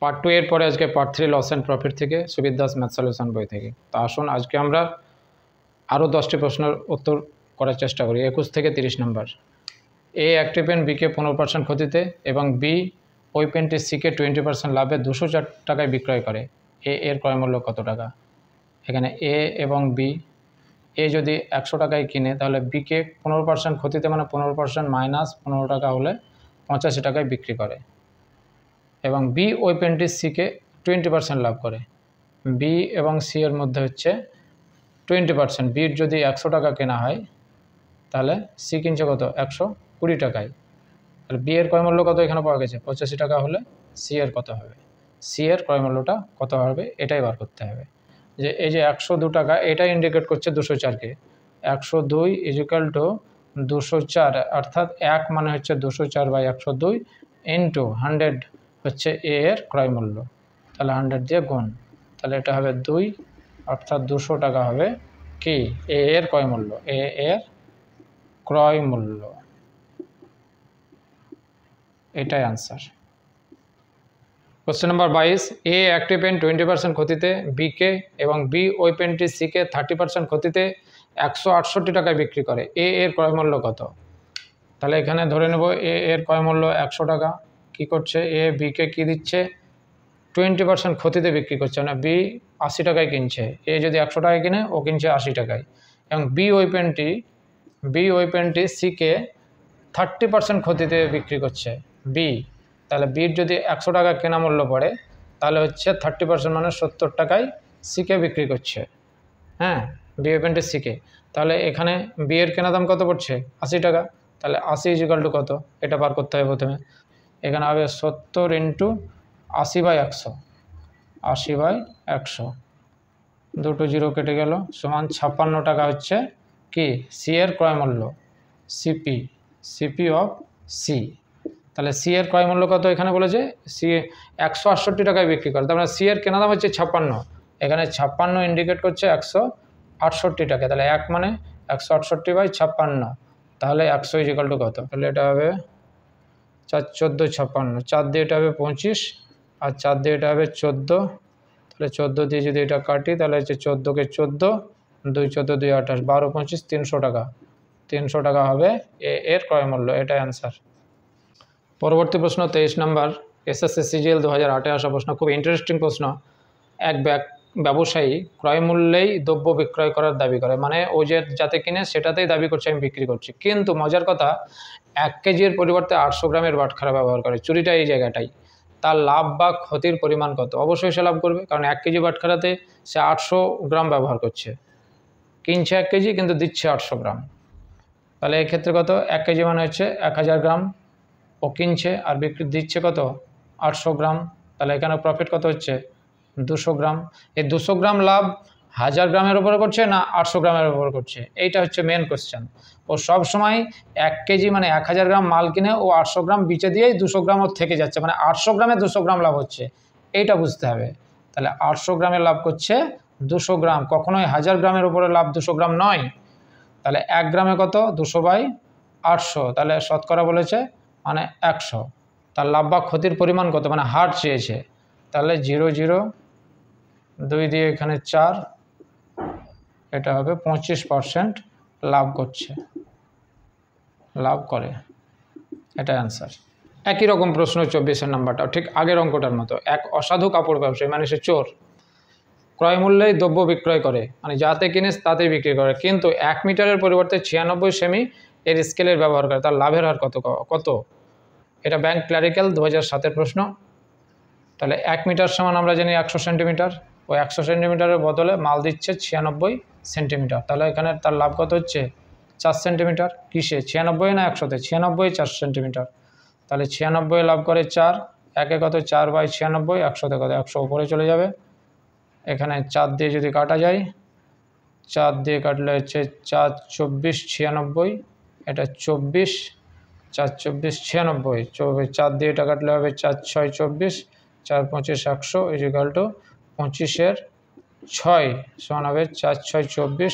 Part 2 এর পরে আজকে পার্ট 3 লস অ্যান্ড প্রফিট থেকে সুবিদ দাস ম্যাথ সলিউশন বই থেকে। তো আসুন আজকে আমরা আরও 10টি প্রশ্নের উত্তর করার চেষ্টা করি 21 থেকে 30 নম্বর। এ একটি পেন বিকে 15% ক্ষতিতে এবং বি ওই পেনটি সিকে 20% লাভে 204 টাকায় বিক্রয় করে। এ এর ক্রয় মূল্য কত টাকা? এখানে এ এবং বি, এ যদি 100 টাকায় কিনে তাহলে বিকে 15% ক্ষতিতে মানে 15% মাইনাস 15 টাকা হলে 85 টাকায় বিক্রি করে এবং বি ওই পেনটি সিকে 20% লাভ করে। বি এবং সি এর মধ্যে হচ্ছে 20%, বির যদি 100 টাকা কেনা হয় তাহলে সি কিনছে কত 120 টাকায়। তাহলে বি এর ক্রয় মূল্য কত এখানে পাওয়া গেছে 85 টাকা, হলে সি এর কত হবে? সি এর ক্রয় মূল্যটা কত হবে এটাই বার করতে হবে। যে এই যে 102 টাকা এটা ইন্ডিকেট করছে 204কে। 102 ইজিক্যাল টু 204, অর্থাৎ 1 মানে হচ্ছে 204/102 ইন্টু 100 হচ্ছে এ এর ক্রয় মূল্য। তাহলে 100 দিয়ে গুণ, তাহলে এটা হবে 2, অর্থাৎ 200 টাকা হবে কি এ এর ক্রয় মূল্য। এ এর ক্রয় মূল্য, এটাই আনসার। কোশ্চেন নম্বর 22, এ একটি পেন 20% ক্ষতিতে বিকে এবং বি ওই পেনটি সিকে 30% ক্ষতিতে 168 টাকায় বিক্রি করে। এ এর ক্রয় মূল্য কত? তাহলে এখানে ধরে নেব এ এর ক্রয় মূল্য 100 টাকা। কি করছে এ বিকে কি দিচ্ছে 20% ক্ষতিতে বিক্রি করছে, না বি 80 টাকায় কিনছে। এ যদি 100 টাকায় কিনে ও কিনছে 80 টাকায় এবং বি ওই পেনটি সিকে 30% ক্ষতিতে বিক্রি করছে বি। তাহলে বির যদি 100 টাকা কেনা মূল্য পড়ে তাহলে হচ্ছে 30% মানে 70 টাকায় সিকে বিক্রি করছে। হ্যাঁ, বি ওই পেনটি সিকে। তাহলে এখানে বি এর কেনা দাম কত পড়ছে 80 টাকা। তাহলে 80 ইজিক্যাল টু কত এটা বার করতে হবে প্রথমে। এখানে হবে 70 ইন্টু 80/100, 80/100, দুটো জিরো কেটে গেল, সমান 56 টাকা হচ্ছে কি সি এর ক্রয় মূল্য। CP of C. তাহলে সি এর ক্রয় মূল্য কত এখানে বলেছে সি 168 টাকায় বিক্রি করে, তার মানে সি এর কেনা দাম হচ্ছে 56। এখানে 56 ইন্ডিকেট করছে 168 টাকা। তাহলে 1 মানে 168/56, তাহলে 100 ইজিক্যাল টু কত? তাহলে এটা হবে 4 14 56, 4 দিয়ে এটা হবে 25 আর 4 দিয়ে এটা হবে 14। তাহলে 14 দিয়ে যদি এটা কাটি তাহলে হচ্ছে 14কে 14, 2 14 2 28, 12 25, 300 টাকা। 300 টাকা হবে এ এর ক্রয় মূল্য, এটাই অ্যান্সার। পরবর্তী প্রশ্ন 23 নম্বর, এসএসসি সিজিএল 2008-এ আসা প্রশ্ন, খুব ইন্টারেস্টিং প্রশ্ন। এক ব্যবসায়ী ক্রয় মূল্যেই দ্রব্য বিক্রয় করার দাবি করে, মানে ও যে যাতে কিনে সেটাতেই দাবি করছে আমি বিক্রি করছি, কিন্তু মজার কথা 1 কেজির পরিবর্তে 800 গ্রামের বাটখারা ব্যবহার করে। চুরিটা এই জায়গাটাই। তার লাভ বা ক্ষতির পরিমাণ কত? অবশ্যই সে লাভ করবে, কারণ 1 কেজি বাটখারাতে সে 800 গ্রাম ব্যবহার করছে, কিনছে 1 কেজি কিন্তু দিচ্ছে 800 গ্রাম। তাহলে এক্ষেত্রে কত? 1 কেজি মানে হচ্ছে 1000 গ্রাম ও কিনছে আর বিক্রি দিচ্ছে কত 800 গ্রাম। তাহলে এখানে প্রফিট কত হচ্ছে 200 গ্রাম। এই 200 গ্রাম লাভ 1000 গ্রামের উপরে করছে না 800 গ্রামের উপর করছে, এইটা হচ্ছে মেন কোশ্চেন। ও সব সময় 1 কেজি মানে 1000 গ্রাম মাল কিনে ও 800 গ্রাম বিচে দিয়েই 200 গ্রাম ওর থেকে যাচ্ছে, মানে 800 গ্রামে 200 গ্রাম লাভ হচ্ছে, এইটা বুঝতে হবে। তাহলে 800 গ্রামের লাভ করছে 200 গ্রাম, কখনোই 1000 গ্রামের উপরে লাভ 200 গ্রাম নয়। তাহলে 1 গ্রামে কত 200/800, তাহলে শতকরা বলেছে মানে 100। তার লাভ বা ক্ষতির পরিমাণ কত মানে হার চেয়েছে, তাহলে 0 0 2 দিয়ে এখানে 4, এটা হবে 25% লাভ করছে, লাভ করে, এটা অ্যান্সার। একই রকম প্রশ্ন 24 নাম্বারটাও ঠিক আগের অঙ্কটার মতো। এক অসাধু কাপড় ব্যবসায়ী মানে সে চোর ক্রয় মূল্যেই দ্রব্য বিক্রয় করে, মানে যাতে কিনে তাতেই বিক্রি করে, কিন্তু 1 মিটারের পরিবর্তে 96 সেমি এর স্কেলের ব্যবহার করে, তার লাভের হার কত? এটা ব্যাংক ক্লারিক্যাল 2007-এর প্রশ্ন। তাহলে 1 মিটার সমান আমরা জানি 100 সেন্টিমিটার, ও 100 সেন্টিমিটারের বদলে মাল দিচ্ছে 96 সেন্টিমিটার। তাহলে এখানে তার লাভ কত হচ্ছে 4 সেন্টিমিটার। কিসে 96 না 100-তে? 96 4 সেন্টিমিটার। তাহলে 96 লাভ করে 4, একে কত 4/96, 100-তে কত 100 উপরে চলে যাবে। এখানে 4 দিয়ে যদি কাটা যায়, 4 দিয়ে কাটলে হচ্ছে 4 24 96, এটা 24, 4 24 96, 4 দিয়ে এটা কাটলে হবে 4 6 24, 4 25 100 ইজিক্যাল টু 25-এর 6 সমান হবে 4 6 24,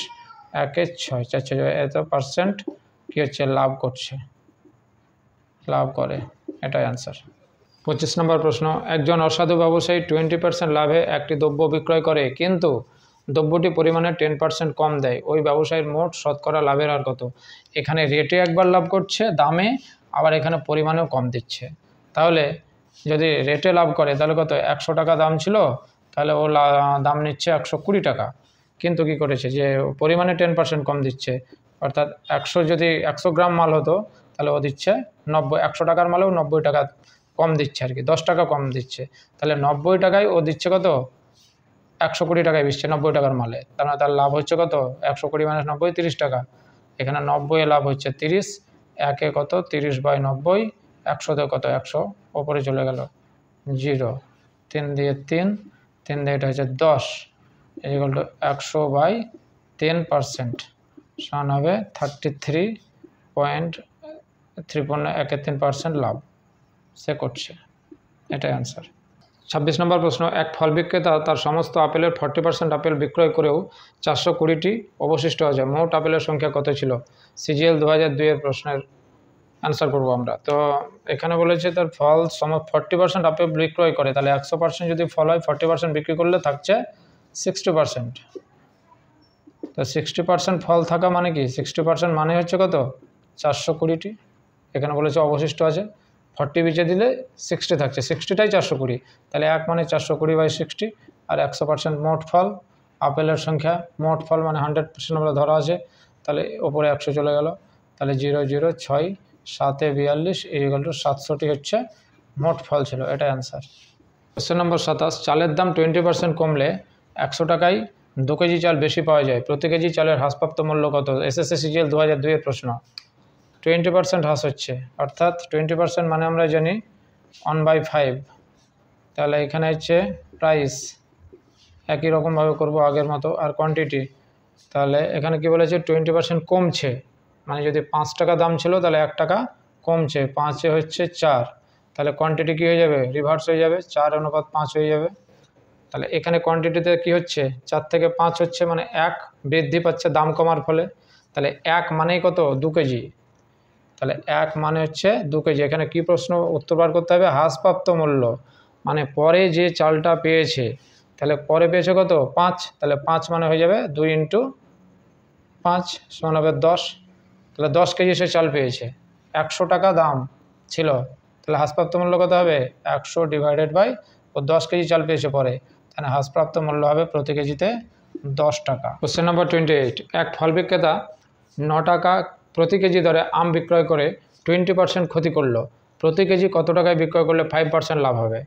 1-এর 6, 4 6 এত পার্সেন্ট কী হচ্ছে লাভ করছে, লাভ করে, এটাই অ্যান্সার। 25 নম্বর প্রশ্ন, একজন অসাধু ব্যবসায়ী 20% লাভে একটি দ্রব্য বিক্রয় করে, কিন্তু দ্রব্যটি পরিমাণে 10% কম দেয়, ওই ব্যবসায়ীর মোট শতকরা লাভের হার কত? এখানে রেটে একবার লাভ করছে, দামে, আবার এখানে পরিমাণেও কম দিচ্ছে। তাহলে যদি রেটে লাভ করে তাহলে কত? 100 টাকা দাম ছিল, তাহলে ও দাম নিচ্ছে 120 টাকা, কিন্তু কি করেছে যে পরিমাণে 10% কম দিচ্ছে, অর্থাৎ 100 যদি 100 গ্রাম মাল হতো তাহলে ও দিচ্ছে 90, 100 টাকার মালেও 90 টাকা কম দিচ্ছে আর কি, 10 টাকা কম দিচ্ছে। তাহলে 90 টাকায় ও দিচ্ছে কত? 120 টাকায় দিচ্ছে 90 টাকার মালে, তার মানে তার লাভ হচ্ছে কত? 120 - 90 30 টাকা। এখানে 90 লাভ হচ্ছে 30, একে কত? 30/90, 100তে কত? 100, ওপরে চলে গেল 0, 3 দিয়ে 3 দিয়ে এটা হচ্ছে 10, ইকুয়াল টু 100/10% সমান হবে 33.3% লাভ সে করছে। এটাই আনসার। 26 নম্বর প্রশ্ন, এক ফল বিক্রেতা তার সমস্ত আপেলের 40% আপেল বিক্রয় করেও 420টি অবশিষ্ট আছে, মোট আপেলের সংখ্যা কত ছিল? সিজিএল 2002 এর প্রশ্নের অ্যান্সার করবো আমরা। তো এখানে বলেছে তার ফল 40% আপেল বিক্রয় করে, তাহলে 100% যদি ফল হয় 40% বিক্রি করলে থাকছে 60%। তো 60% ফল থাকা মানে কি? 60% মানে হচ্ছে কত? 420টি। এখানে বলেছে অবশিষ্ট আছে, 40 বিচে দিলে 60 থাকছে, 60টাই 420, তাহলে 1 মানে 420/60, আর 100% মোট ফল, আপেলের সংখ্যা, মোট ফল মানে 100% আমরা ধরা আছে, তাহলে ওপরে 100 চলে গেল, তাহলে 0 0 6 7 42 ইকুয়াল টু 700টি হচ্ছে মোট ফল ছিল। এটাই অ্যান্সার। কোশ্চেন নম্বর 27, চালের দাম 20% কমলে 100 টাকায় 2 কেজি চাল বেশি পাওয়া যায়, প্রতি কেজি চালের হ্রাসপ্রাপ্ত মূল্য কত? এসএসসি সিজিএল 2002 এর প্রশ্ন। 20% হ্রাস হচ্ছে, অর্থাৎ 20% মানে আমরা জানি 1/5, তাহলে এখানে হচ্ছে প্রাইস একই রকমভাবে করব আগের মতো, আর কোয়ান্টিটি, তাহলে এখানে কি বলেছে? 20% কমছে, মানে যদি 5 টাকা দাম ছিল তাহলে 1 টাকা কমছে, 5 হচ্ছে 4, তাহলে কোয়ান্টিটি কী হয়ে যাবে? রিভার্স হয়ে যাবে, 4:5 হয়ে যাবে। তাহলে এখানে কোয়ান্টিটিতে কি হচ্ছে? 4 থেকে 5 হচ্ছে, মানে 1 বৃদ্ধি পাচ্ছে দাম কমার ফলে, তাহলে 1 মানেই কত? 2 কেজি, তাহলে 1 মানে হচ্ছে 2 কেজি। এখানে কি প্রশ্ন উত্তর বার করতে হবে? হ্রাসপ্রাপ্ত মূল্য, মানে পরে যে চালটা পেয়েছে, তাহলে পরে পেয়েছে কত? 5, তাহলে 5 মানে হয়ে যাবে 2 × 5 সমান হবে 10, তাহলে 10 কেজি সে চাল পেয়েছে, 100 টাকা দাম ছিল, তাহলে হ্রাসপ্রাপ্ত মূল্য কত হবে? 100 / ও 10 কেজি চাল পেয়েছে পরে, তাহলে হ্রাসপ্রাপ্ত মূল্য হবে প্রতি কেজিতে 10 টাকা। কোশ্চেন নম্বর 28, এক ফল বিক্রেতা 9 টাকা প্রতি কেজি দরে আম বিক্রয় করে 20% ক্ষতি করলো, প্রতি কেজি কত টাকায় বিক্রয় করলে 5% লাভ হবে?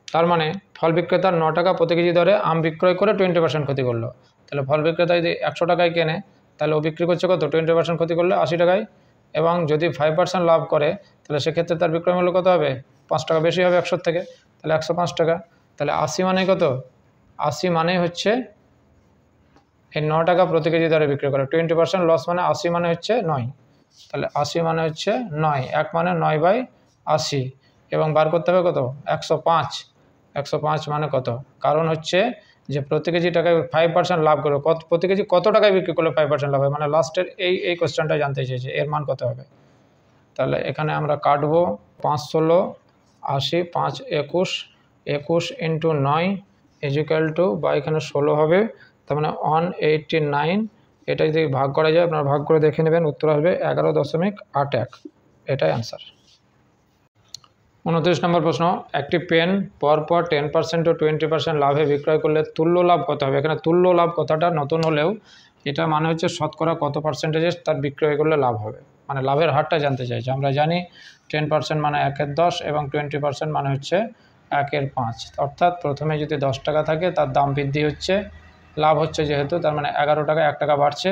তার মানে ফল বিক্রেতার 9 টাকা প্রতি কেজি দরে আম বিক্রয় করে 20% ক্ষতি করলো, তাহলে ফল বিক্রেতা যদি 100 টাকায় কেনে তাহলে ও বিক্রি করছে কত? 20% ক্ষতি করলে 80 টাকায়, এবং যদি 5% লাভ করে তাহলে সেক্ষেত্রে তার বিক্রয় মূল্য কত হবে? 5 টাকা বেশি হবে 100 থেকে, তাহলে 105 টাকা। তাহলে 80 মানে কত? 80 মানে হচ্ছে এই 9 টাকা প্রতি কেজি দরে বিক্রি করে, 20% লস মানে 80 মানে হচ্ছে 9, তাহলে 80 মানে হচ্ছে 9, 1 মানে 9/80, এবং বার করতে হবে কত? 105, 105 মানে কত? কারণ হচ্ছে যে প্রতি কেজি টাকায় 5% লাভ করবে, প্রতি কেজি কত টাকায় বিক্রি করলে 5% লাভ হবে, মানে লাস্টের এই কোশ্চেনটা জানতে চেয়েছে, এর মান কত হবে? তাহলে এখানে আমরা কাটবো 5 16 80, 5 21, 21 × 9 ইকুয়াল টু, বা এখানে 16 হবে, তার মানে 189, এটা যদি ভাগ করা যায়, আপনারা ভাগ করে দেখে নেবেন, উত্তর আসবে 11.81, এটাই আনসার। 29 নম্বর প্রশ্ন, একটি পেন পরপর 10% ও 20% লাভে বিক্রয় করলে তুল্য লাভ কত হবে? এখানে তুল্য লাভ কথাটা নতুন হলেও এটা মানে হচ্ছে শতকরা কত পার্সেন্টেজে তার বিক্রয় করলে লাভ হবে, মানে লাভের হারটা জানতে চাইছে। আমরা জানি 10% মানে 1/10 এবং 20% মানে হচ্ছে 1/5, অর্থাৎ প্রথমে যদি 10 টাকা থাকে তার দাম বৃদ্ধি হচ্ছে, লাভ হচ্ছে যেহেতু, তার মানে 11 টাকা 1 টাকা বাড়ছে,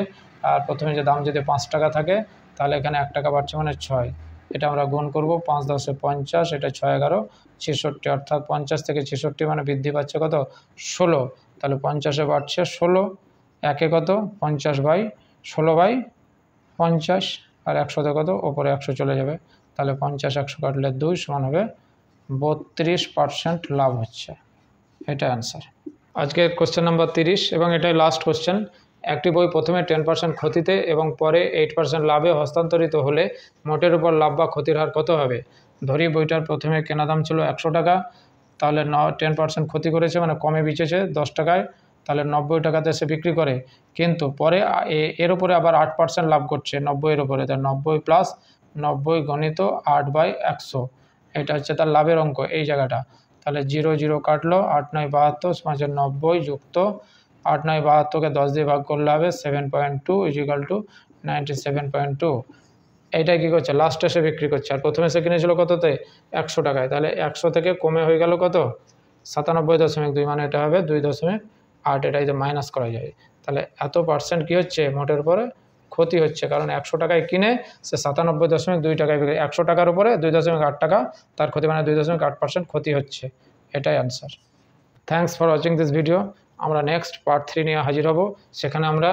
আর প্রথমে যে দাম যদি 5 টাকা থাকে তাহলে এখানে 1 টাকা বাড়ছে মানে 6, এটা আমরা গুণ করব, 5 × 10 = 50, এটা 6 × 11 = 66, অর্থাৎ 50 থেকে 66 মানে বৃদ্ধি পাচ্ছে কত? 16, তাহলে 50-এ বাড়ছে 16, একে কত? 50/16/50, আর 100তে কত? ওপরে 100 চলে যাবে, তাহলে 50 100 কাটলে 2 সমান হবে 32% লাভ হচ্ছে, এটা অ্যান্সার। আজকে কোশ্চেন নাম্বার 30, এবং এটাই লাস্ট কোশ্চেন। একটি বই প্রথমে 10% ক্ষতিতে এবং পরে 8% লাভে হস্তান্তরিত হলে মোটের উপর লাভ বা ক্ষতির হার কত হবে? ধরি বইটার প্রথমে কেনা দাম ছিল 100 টাকা, তাহলে 10% ক্ষতি করেছে, মানে কমে বেচেছে 10 টাকায়, তাহলে 90 টাকাতে সে বিক্রি করে। কিন্তু পরে এর উপরে আবার 8% লাভ করছে 90-এর উপরে, তাই 90 প্লাস 90 গণিত 8/100, এটা হচ্ছে তার লাভের অঙ্ক এই জায়গাটা। তাহলে 0 0 কাটলো, 8 9 72 সমান 90 যুক্ত 8 9 72কে 10 দিয়ে ভাগ করলে হবে 7.2 = 97.2। এইটাই কী করছে, লাস্টে এসে বিক্রি করছে। আর প্রথমে সে কিনেছিল কততে, 100 টাকায়, তাহলে 100 থেকে কমে হয়ে গেল কত, 97.2, মানে এটা হবে 2.8, এটাই তো মাইনাস করা যায়। তাহলে এত পার্সেন্ট কী হচ্ছে, মোটের উপরে ক্ষতি হচ্ছে, কারণ 100 টাকায় কিনে সে 97.2 টাকায় বিক্রি, 100 টাকার উপরে 2.8 টাকা তার ক্ষতি, মানে 2.8% ক্ষতি হচ্ছে। এটাই answer. Thanks for watching this video. আমরা নেক্সট পার্ট 3 নিয়ে হাজির হব, সেখানে আমরা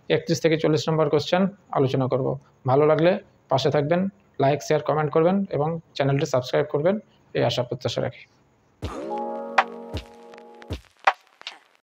31 থেকে 40 নম্বর কোশ্চেন আলোচনা করব। ভালো লাগলে পাশে থাকবেন, লাইক শেয়ার কমেন্ট করবেন এবং চ্যানেলটি সাবস্ক্রাইব করবেন, এই আশা প্রত্যাশা রাখি।